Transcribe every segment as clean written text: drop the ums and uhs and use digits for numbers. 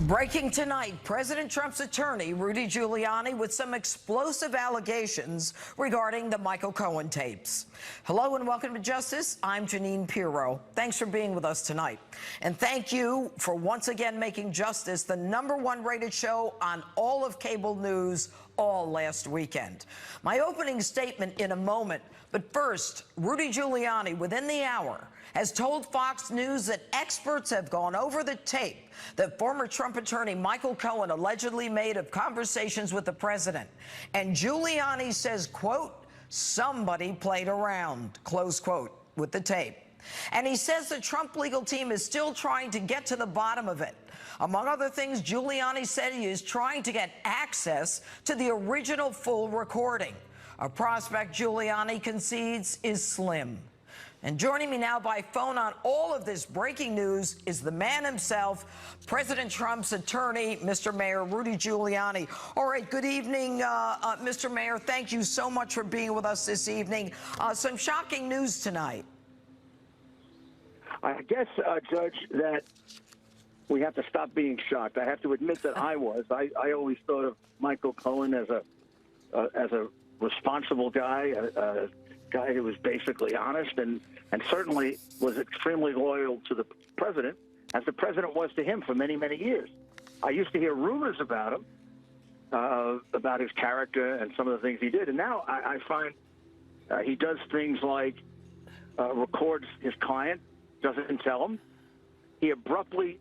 Breaking tonight, President Trump's attorney, Rudy Giuliani, with some explosive allegations regarding the Michael Cohen tapes. Hello and welcome to Justice. I'm Jeanine Pirro. Thanks for being with us tonight. And thank you for once again making Justice the #1 rated show on all of cable news all last weekend. My opening statement in a moment, but first, Rudy Giuliani, within the hour, has told Fox News that experts have gone over the tape that former Trump attorney Michael Cohen allegedly made of conversations with the president. And Giuliani says, quote, somebody played around, close quote, with the tape. And he says the Trump legal team is still trying to get to the bottom of it. Among other things, Giuliani said he is trying to get access to the original full recording. A prospect Giuliani concedes is slim. And joining me now by phone on all of this breaking news is the man himself, President Trump's attorney, Mr. Mayor Rudy Giuliani. All right, good evening, Mr. Mayor. Thank you so much for being with us this evening. Some shocking news tonight. I guess, Judge, that we have to stop being shocked. I have to admit that I was. I always thought of Michael Cohen as a responsible guy, a guy who was basically honest and certainly was extremely loyal to the president, as the president was to him for many, many years. I used to hear rumors about him, about his character and some of the things he did. And now I find he does things like records his client, doesn't tell him. He abruptly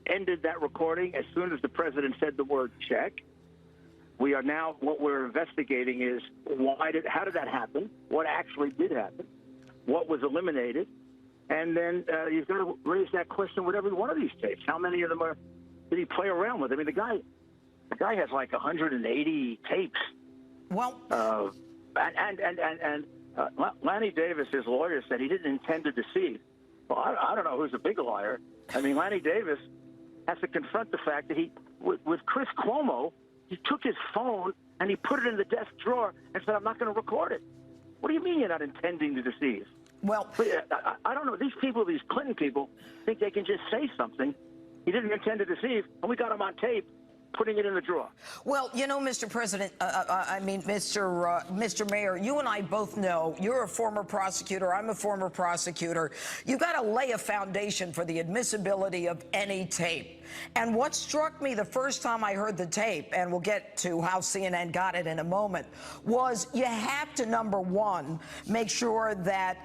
ended that recording as soon as the president said the word check. We are now, what we're investigating is how did that happen? What actually did happen? What was eliminated? And then you've got to raise that question with every one of these tapes. How many of them did he play around with? I mean, the guy has like 180 tapes. Well, Lanny Davis, his lawyer, said he didn't intend to deceive. Well, I don't know who's a bigger liar. I mean, Lanny Davis has to confront the fact that with Chris Cuomo, he took his phone and he put it in the desk drawer and said, I'm not going to record it. What do you mean you're not intending to deceive? Well, I don't know. These people, these Clinton people, think they can just say something. He didn't intend to deceive, and we got him on tape putting it in the drawer. Well, you know, Mr. President, Mr. Mayor, you and I both know you're a former prosecutor. I'm a former prosecutor. You've got to lay a foundation for the admissibility of any tape. And what struck me the first time I heard the tape, and we'll get to how CNN got it in a moment, was you have to, number one, make sure that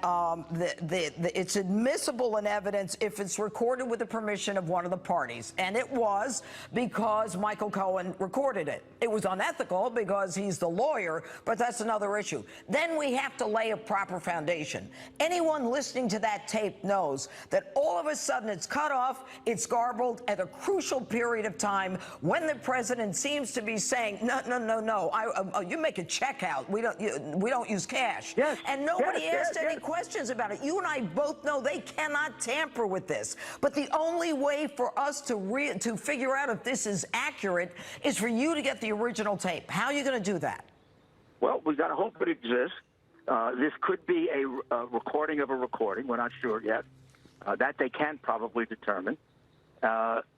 it's admissible in evidence if it's recorded with the permission of one of the parties. And it was, because Michael Cohen recorded it. It was unethical because he's the lawyer, but that's another issue. Then we have to lay a proper foundation. Anyone listening to that tape knows that all of a sudden it's cut off, it's garbled at a crucial period of time when the president seems to be saying, no, you make a check out. We don't use cash. Yes, and nobody asked any questions about it. You and I both know they cannot tamper with this. But the only way for us to figure out if this is accurate is for you to get the original tape. How are you going to do that? Well, we've got to hope it exists. This could be a recording of a recording. We're not sure yet. That they can probably determine.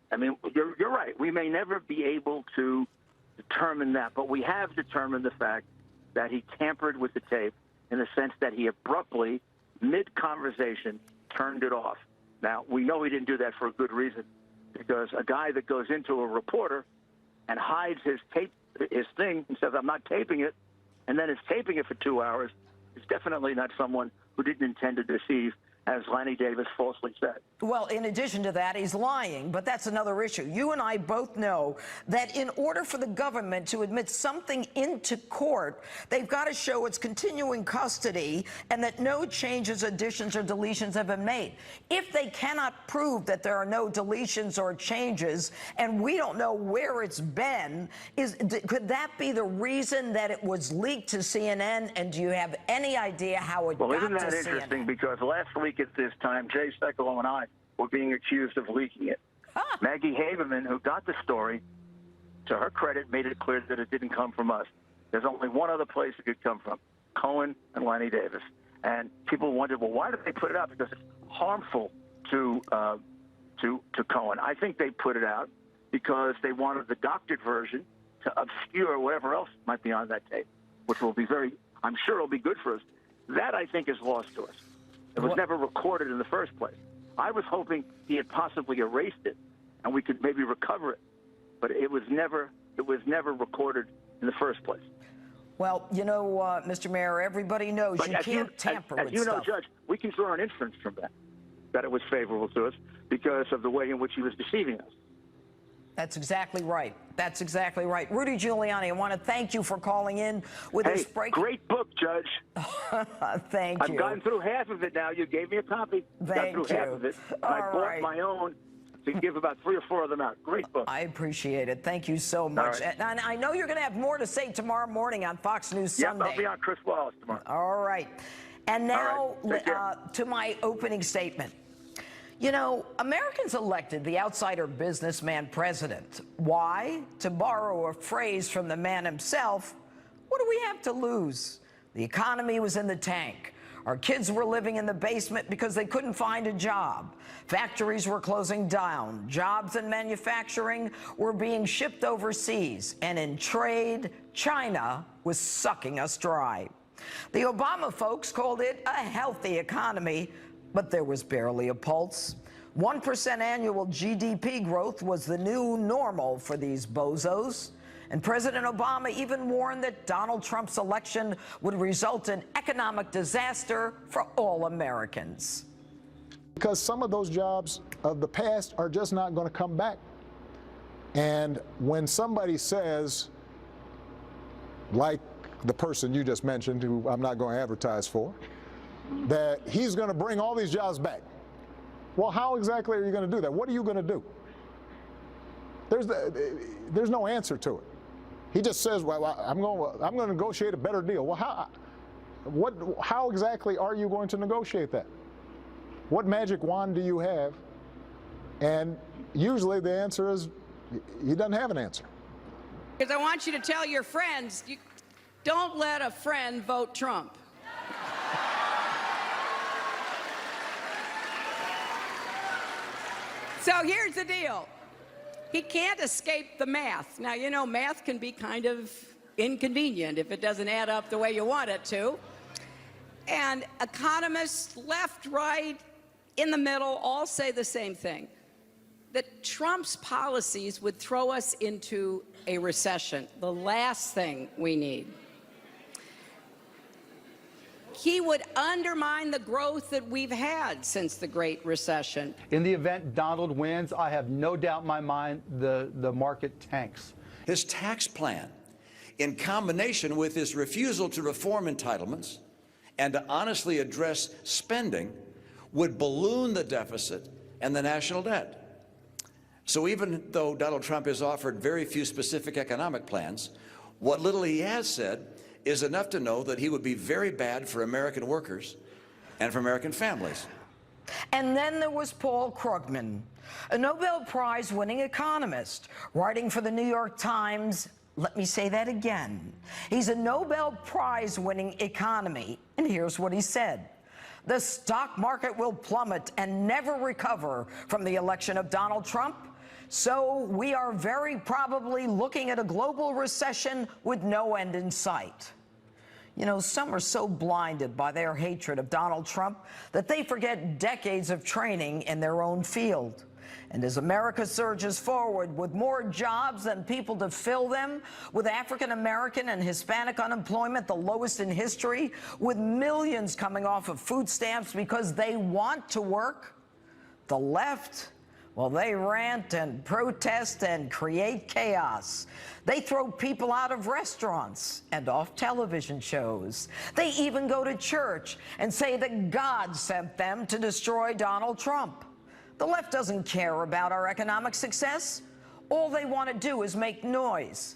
I mean, you're right. We may never be able to determine that, but we have determined the fact that he tampered with the tape in the sense that he abruptly, mid-conversation, turned it off. Now, we know he didn't do that for a good reason, because a guy that goes into a reporter and hides his thing and says, I'm not taping it, and then is taping it for 2 hours, is definitely not someone who didn't intend to deceive, as Lanny Davis falsely said. Well, in addition to that, he's lying, but that's another issue. You and I both know that in order for the government to admit something into court, they've got to show its continuing custody and that no changes, additions, or deletions have been made. If they cannot prove that there are no deletions or changes, and we don't know where it's been, could that be the reason that it was leaked to CNN? And do you have any idea how it got to CNN? Well, isn't that interesting? Because last week at this time, Jay Sekulow and I were being accused of leaking it. Maggie Haberman, who got the story, to her credit, made it clear that it didn't come from us. There's only one other place it could come from, Cohen and Lanny Davis. And people wondered, well, why did they put it out? Because it's harmful to Cohen. I think they put it out because they wanted the doctored version to obscure whatever else might be on that tape, which will be I'm sure it'll be good for us. That, I think, is lost to us. It was never recorded in the first place. I was hoping he had possibly erased it and we could maybe recover it, but it was never recorded in the first place. Well, you know, Mr. Mayor, everybody knows you can't tamper with stuff. As you know, Judge, we can draw an inference from that it was favorable to us because of the way in which he was deceiving us. That's exactly right. That's exactly right. Rudy Giuliani, I want to thank you for calling in with this break. Great book, Judge. Thank you. I've gotten through half of it now. You gave me a copy. Thank you. Got through half of it. I bought my own to give about 3 or 4 of them out. Great book. I appreciate it. Thank you so much. Right. And I know you're going to have more to say tomorrow morning on Fox News Sunday. Yeah, I'll be on Chris Wallace tomorrow. All right. And now to my opening statement. You know, Americans elected the outsider businessman president. Why? To borrow a phrase from the man himself, what do we have to lose? The economy was in the tank. Our kids were living in the basement because they couldn't find a job. Factories were closing down. Jobs in manufacturing were being shipped overseas. And in trade, China was sucking us dry. The Obama folks called it a healthy economy, but there was barely a pulse. 1% annual GDP growth was the new normal for these bozos. And President Obama even warned that Donald Trump's election would result in economic disaster for all Americans. Because some of those jobs of the past are just not going to come back. And when somebody says, like the person you just mentioned, who I'm not going to advertise for, that he's going to bring all these jobs back. Well, how exactly are you going to do that? What are you going to do? There's no answer to it. He just says, well, I'm going to negotiate a better deal. Well, how exactly are you going to negotiate that? What magic wand do you have? And usually the answer is he doesn't have an answer. Because I want you to tell your friends, don't let a friend vote Trump. So here's the deal. He can't escape the math. Now, you know, math can be kind of inconvenient if it doesn't add up the way you want it to. And economists, left, right, in the middle, all say the same thing, that Trump's policies would throw us into a recession, the last thing we need. He would undermine the growth that we've had since the Great Recession. In the event Donald wins, I have no doubt in my mind the market tanks. His tax plan, in combination with his refusal to reform entitlements and to honestly address spending, would balloon the deficit and the national debt. So even though Donald Trump has offered very few specific economic plans, what little he has said is enough to know that he would be very bad for American workers and for American families. And then there was Paul Krugman, a Nobel Prize-winning economist, writing for the New York Times. Let me say that again. He's a Nobel Prize-winning economy, and here's what he said. The stock market will plummet and never recover from the election of Donald Trump. So we are very probably looking at a global recession with no end in sight. You know, some are so blinded by their hatred of Donald Trump that they forget decades of training in their own field. And as America surges forward with more jobs than people to fill them, with African American and Hispanic unemployment the lowest in history, with millions coming off of food stamps because they want to work, the left, well, they rant and protest and create chaos. They throw people out of restaurants and off television shows. They even go to church and say that God sent them to destroy Donald Trump. The left doesn't care about our economic success. All they want to do is make noise.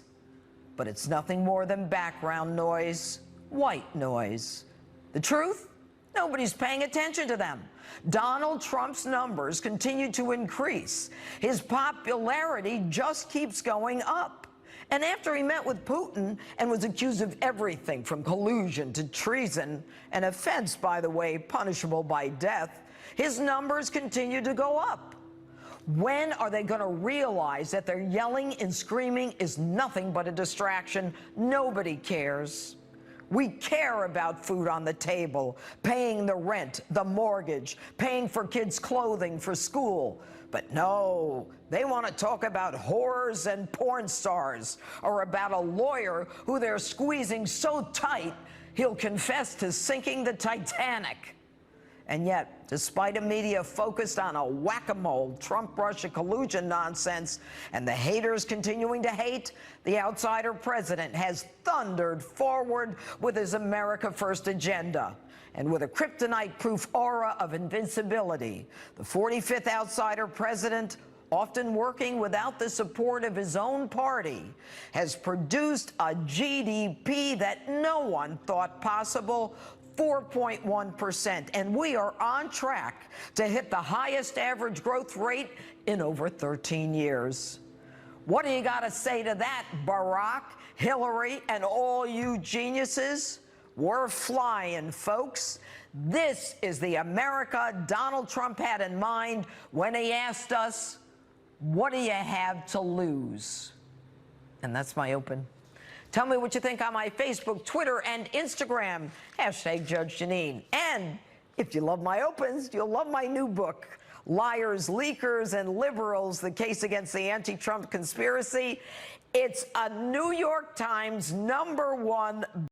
But it's nothing more than background noise, white noise. The truth? Nobody's paying attention to them. Donald Trump's numbers continue to increase. His popularity just keeps going up. And after he met with Putin and was accused of everything from collusion to treason, an offense, by the way, punishable by death, his numbers continue to go up. When are they going to realize that their yelling and screaming is nothing but a distraction? Nobody cares. We care about food on the table, paying the rent, the mortgage, paying for kids' clothing for school. But no, they want to talk about whores and porn stars, or about a lawyer who they're squeezing so tight he'll confess to sinking the Titanic. And yet, despite a media focused on a whack-a-mole Trump-Russia collusion nonsense and the haters continuing to hate, the outsider president has thundered forward with his America First agenda. And with a kryptonite-proof aura of invincibility, the 45th outsider president, often working without the support of his own party, has produced a GDP that no one thought possible, 4.1%, and we are on track to hit the highest average growth rate in over 13 years. What do you got to say to that, Barack, Hillary, and all you geniuses? We're flying, folks. This is the America Donald Trump had in mind when he asked us, what do you have to lose? And that's my open. Tell me what you think on my Facebook, Twitter, and Instagram. Hashtag Judge Jeanine. And if you love my opens, you'll love my new book, Liars, Leakers, and Liberals, The Case Against the Anti-Trump Conspiracy. It's a New York Times #1